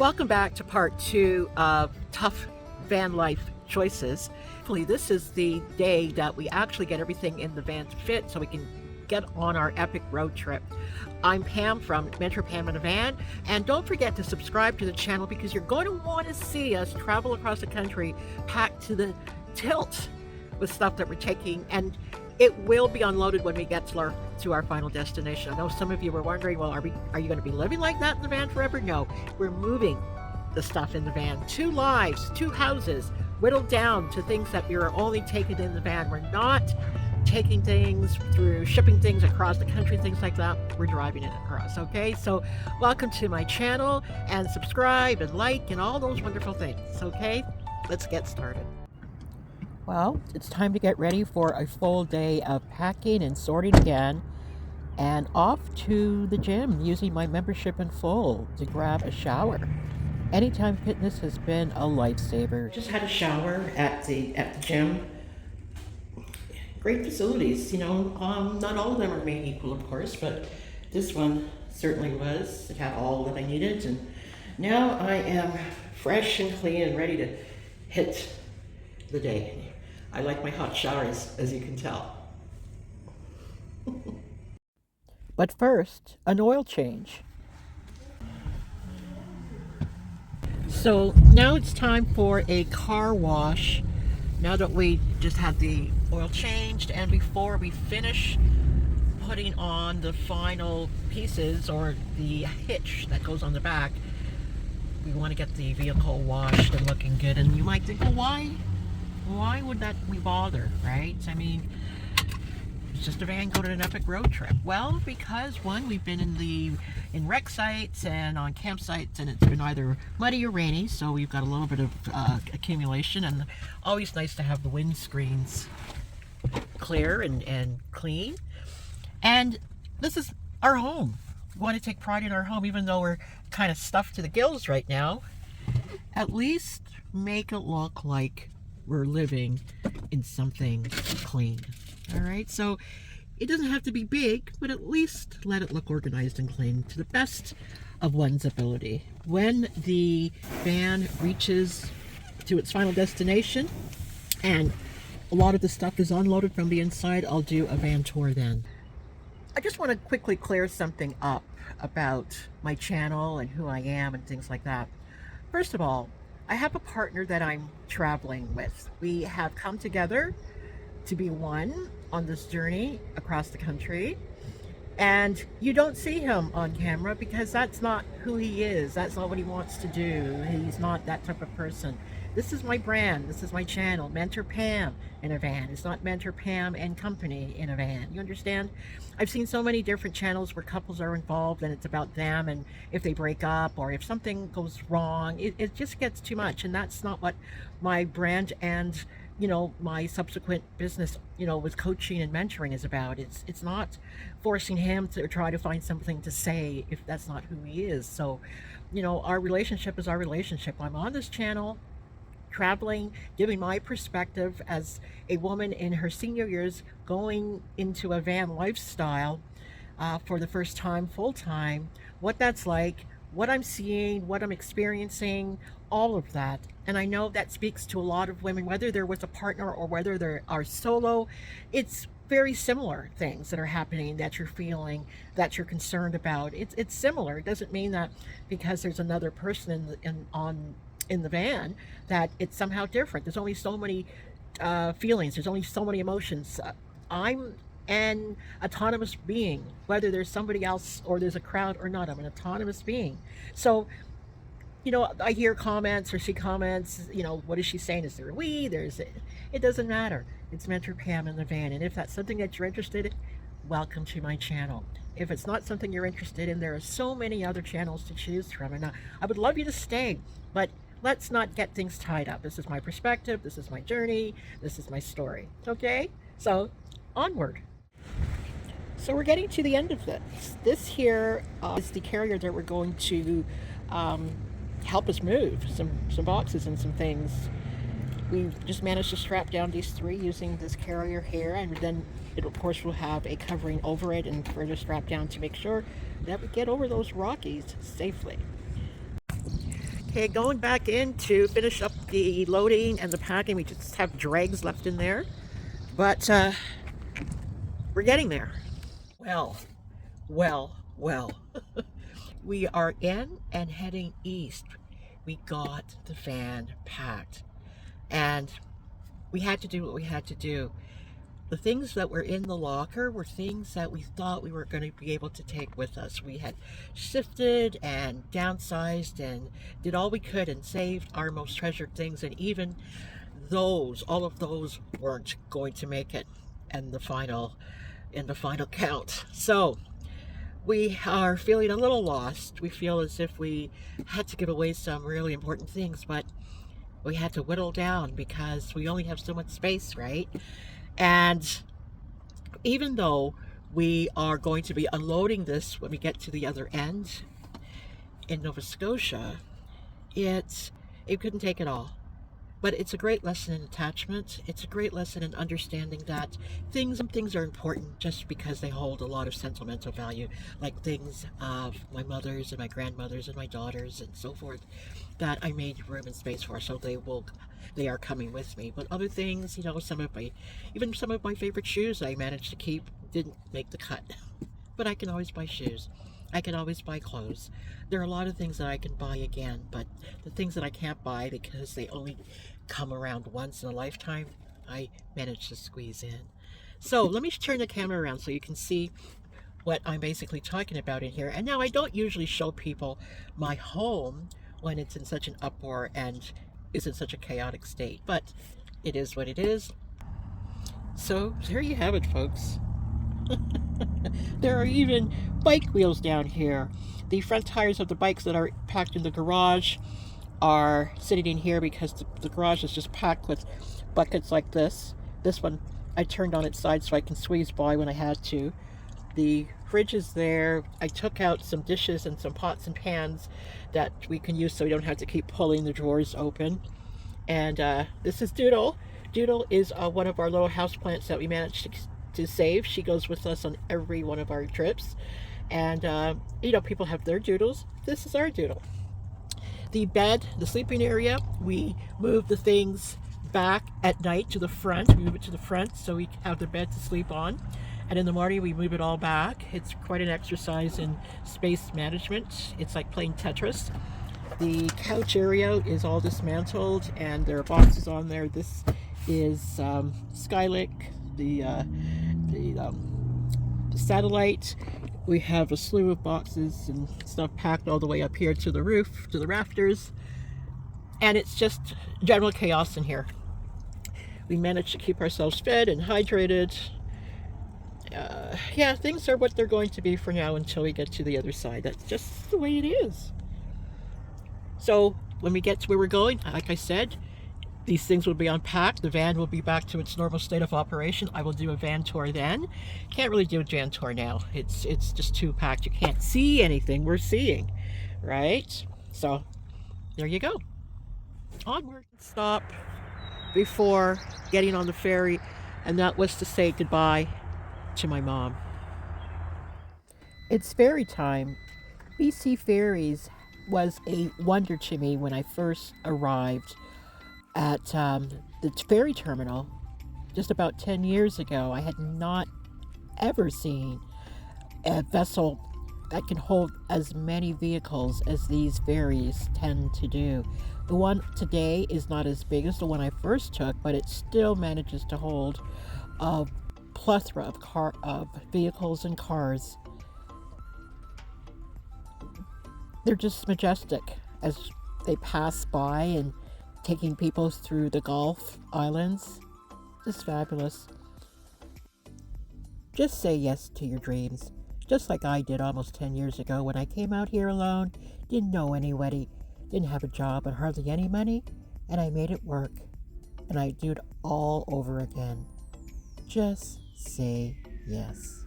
welcome back to part 2 of Tough Van Life Choices. Hopefully this is the day that we actually get everything in the van to fit so we can get on our epic road trip. I'm Pam from Mentor Pam in a Van, and don't forget to subscribe to the channel because you're going to want to see us travel across the country packed to the tilt with stuff that we're taking, and it will be unloaded when we get to our final destination. I know some of you were wondering, well, are you going to be living like that in the van forever? No, we're moving the stuff in the van. 2 lives, 2 houses, whittled down to things that we are only taking in the van. We're not taking things through shipping things across the country, things like that. We're driving it across, okay? So welcome to my channel, and subscribe and like and all those wonderful things, okay? Let's get started. Well, it's time to get ready for a full day of packing and sorting again, and off to the gym using my membership in full to grab a shower. Anytime Fitness has been a lifesaver. Just had a shower at the gym. Great facilities, you know. Not all of them are made equal, of course, but this one certainly was. It had all that I needed, and now I am fresh and clean and ready to hit the day. I like my hot showers, as you can tell. But first, an oil change. So now it's time for a car wash. Now that we just had the oil changed, and before we finish putting on the final pieces or the hitch that goes on the back, we want to get the vehicle washed and looking good. And you might think, well, why would that we bother, right? I mean, it's just a van going on an epic road trip. Well, because one, we've been in wreck sites and on campsites, and it's been either muddy or rainy, so we've got a little bit of accumulation, and always nice to have the windscreens clear and clean. And this is our home. We want to take pride in our home, even though we're kind of stuffed to the gills right now. At least make it look like we're living in something clean. All right, so it doesn't have to be big, but at least let it look organized and clean to the best of one's ability. When the van reaches to its final destination and a lot of the stuff is unloaded from the inside, I'll do a van tour then. I just want to quickly clear something up about my channel and who I am and things like that. First of all, I have a partner that I'm traveling with. We have come together to be one on this journey across the country, and you don't see him on camera because that's not who he is. That's not what he wants to do. He's not that type of person. This is my brand. This is my channel, Mentor Pam in a Van. It's not Mentor Pam and Company in a Van. You understand? I've seen so many different channels where couples are involved and it's about them, and if they break up or if something goes wrong, it just gets too much. And that's not what my brand and, you know, my subsequent business, you know, with coaching and mentoring is about. It's not forcing him to try to find something to say if that's not who he is. So, you know, our relationship is our relationship. I'm on this channel traveling, giving my perspective as a woman in her senior years going into a van lifestyle for the first time, full time, what that's like, what I'm seeing, what I'm experiencing, all of that. And I know that speaks to a lot of women, whether they're with a partner or whether they are solo. It's very similar things that are happening, that you're feeling, that you're concerned about. It's similar. It doesn't mean that because there's another person in the van that it's somehow different. There's only so many feelings. There's only so many emotions. I'm an autonomous being, whether there's somebody else or there's a crowd or not. I'm an autonomous being. So, you know, I hear comments or see comments, you know, what is she saying? Is there a we? It doesn't matter. It's Mentor Pam in the Van. And if that's something that you're interested in, welcome to my channel. If it's not something you're interested in, there are so many other channels to choose from. And I would love you to stay, but let's not get things tied up. This is my perspective. This is my journey. This is my story. Okay? So, onward. So we're getting to the end of this. This here is the carrier that we're going to help us move some boxes and some things. We just managed to strap down these 3 using this carrier here, and then it of course will have a covering over it and further strap down to make sure that we get over those Rockies safely. Okay, going back in to finish up the loading and the packing. We just have dregs left in there, but we're getting there. Well, well. We are in and heading east. We got the van packed, and we had to do what we had to do. The things that were in the locker were things that we thought we were going to be able to take with us. We had shifted and downsized and did all we could and saved our most treasured things, and even those, all of those weren't going to make it in the final count. So we are feeling a little lost. We feel as if we had to give away some really important things, but we had to whittle down because we only have so much space, right? And even though we are going to be unloading this when we get to the other end in Nova Scotia, it couldn't take it all. But it's a great lesson in attachment. It's a great lesson in understanding that things are important just because they hold a lot of sentimental value, like things of my mother's and my grandmother's and my daughter's and so forth, that I made room and space for, so they are coming with me. But other things, you know, some of my favorite shoes I managed to keep didn't make the cut. But I can always buy shoes. I can always buy clothes. There are a lot of things that I can buy again, but the things that I can't buy because they only come around once in a lifetime, I managed to squeeze in. So let me turn the camera around so you can see what I'm basically talking about in here. And now I don't usually show people my home when it's in such an uproar and is in such a chaotic state, but it is what it is. So there you have it, folks. There are even bike wheels down here. The front tires of the bikes that are packed in the garage are sitting in here because the garage is just packed with buckets like this. This one I turned on its side so I can squeeze by when I had to. The fridge is there. I took out some dishes and some pots and pans that we can use so we don't have to keep pulling the drawers open. And this is Doodle. Doodle is one of our little houseplants that we managed to save. She goes with us on every one of our trips. And you know, people have their doodles. This is our doodle. The bed, the sleeping area, we move the things back at night to the front. We move it to the front so we have the bed to sleep on. And in the morning we move it all back. It's quite an exercise in space management. It's like playing Tetris. The couch area is all dismantled and there are boxes on there. This is Skylink, the satellite. We have a slew of boxes and stuff packed all the way up here to the roof, to the rafters. And it's just general chaos in here. We managed to keep ourselves fed and hydrated. Yeah, things are what they're going to be for now until we get to the other side. That's just the way it is. So when we get to where we're going, like I said, these things will be unpacked. The van will be back to its normal state of operation. I will do a van tour then. Can't really do a van tour now. It's just too packed. You can't see anything we're seeing, right? So there you go. Onward. Stop before getting on the ferry, and that was to say goodbye to my mom. It's ferry time. BC Ferries was a wonder to me when I first arrived at the ferry terminal just about 10 years ago. I had not ever seen a vessel that can hold as many vehicles as these ferries tend to do. The one today is not as big as the one I first took, but it still manages to hold a plethora of vehicles and cars. They're just majestic as they pass by and taking people through the Gulf Islands. Just fabulous. Just say yes to your dreams, just like I did almost 10 years ago when I came out here alone, didn't know anybody, didn't have a job and hardly any money, and I made it work. And I do it all over again. Just say yes.